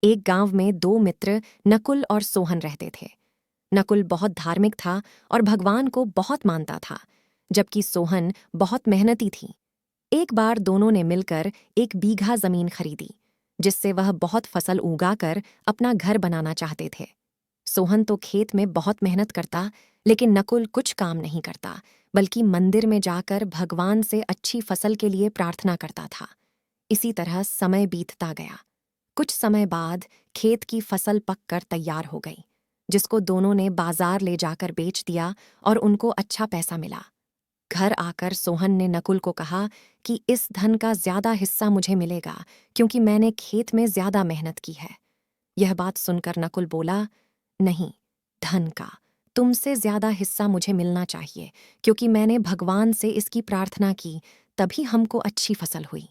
एक गांव में दो मित्र नकुल और सोहन रहते थे। नकुल बहुत धार्मिक था और भगवान को बहुत मानता था, जबकि सोहन बहुत मेहनती थी। एक बार दोनों ने मिलकर 1 बीघा जमीन खरीदी, जिससे वह बहुत फसल उगाकर अपना घर बनाना चाहते थे। सोहन तो खेत में बहुत मेहनत करता, लेकिन नकुल कुछ काम नहीं करता, बल्कि मंदिर में जाकर भगवान से अच्छी फसल के लिए प्रार्थना करता था। इसी तरह समय बीतता गया। कुछ समय बाद खेत की फसल पककर तैयार हो गई, जिसको दोनों ने बाजार ले जाकर बेच दिया और उनको अच्छा पैसा मिला। घर आकर सोहन ने नकुल को कहा कि इस धन का ज्यादा हिस्सा मुझे मिलेगा, क्योंकि मैंने खेत में ज्यादा मेहनत की है। यह बात सुनकर नकुल बोला, नहीं, धन का तुमसे ज्यादा हिस्सा मुझे मिलना चाहिए, क्योंकि मैंने भगवान से इसकी प्रार्थना की, तभी हमको अच्छी फसल हुई।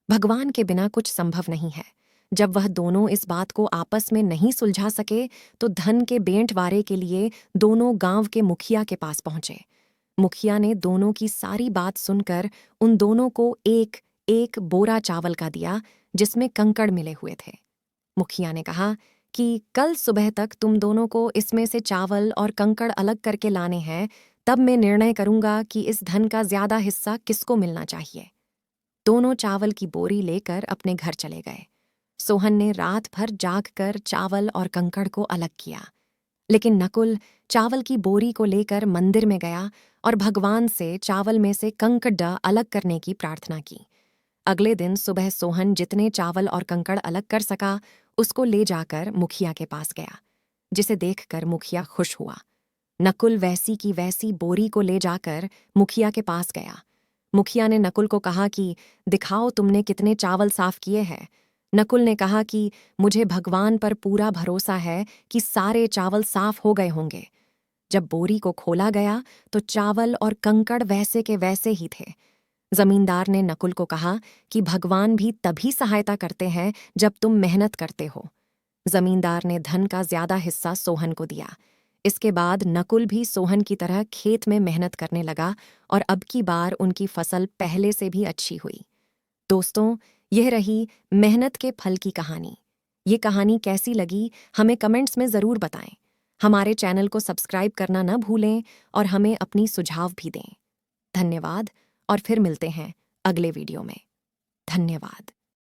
भगवान के बिना कुछ संभव नहीं है। जब वह दोनों इस बात को आपस में नहीं सुलझा सके, तो धन के बेंटवारे के लिए दोनों गांव के मुखिया के पास पहुंचे। मुखिया ने दोनों की सारी बात सुनकर उन दोनों को एक एक बोरा चावल का दिया, जिसमें कंकड़ मिले हुए थे। मुखिया ने कहा कि कल सुबह तक तुम दोनों को इसमें से चावल और कंकड़ अलग करके लाने हैं, तब मैं निर्णय करूंगा कि इस धन का ज्यादा हिस्सा किसको मिलना चाहिए। दोनों चावल की बोरी लेकर अपने घर चले गए। सोहन ने रात भर जागकर चावल और कंकड़ को अलग किया, लेकिन नकुल चावल की बोरी को लेकर मंदिर में गया और भगवान से चावल में से कंकड़ अलग करने की प्रार्थना की। अगले दिन सुबह सोहन जितने चावल और कंकड़ अलग कर सका, उसको ले जाकर मुखिया के पास गया, जिसे देखकर मुखिया खुश हुआ। नकुल वैसी की वैसी बोरी को ले जाकर मुखिया के पास गया। मुखिया ने नकुल को कहा कि दिखाओ तुमने कितने चावल साफ किए हैं। नकुल ने कहा कि मुझे भगवान पर पूरा भरोसा है कि सारे चावल साफ हो गए होंगे। जब बोरी को खोला गया तो चावल और कंकड़ वैसे के वैसे ही थे। जमींदार ने नकुल को कहा कि भगवान भी तभी सहायता करते हैं जब तुम मेहनत करते हो। जमींदार ने धन का ज्यादा हिस्सा सोहन को दिया। इसके बाद नकुल भी सोहन की तरह खेत में मेहनत करने लगा और अब की बार उनकी फसल पहले से भी अच्छी हुई। दोस्तों, यह रही मेहनत के फल की कहानी। ये कहानी कैसी लगी हमें कमेंट्स में ज़रूर बताएं। हमारे चैनल को सब्सक्राइब करना न भूलें और हमें अपनी सुझाव भी दें। धन्यवाद और फिर मिलते हैं अगले वीडियो में। धन्यवाद।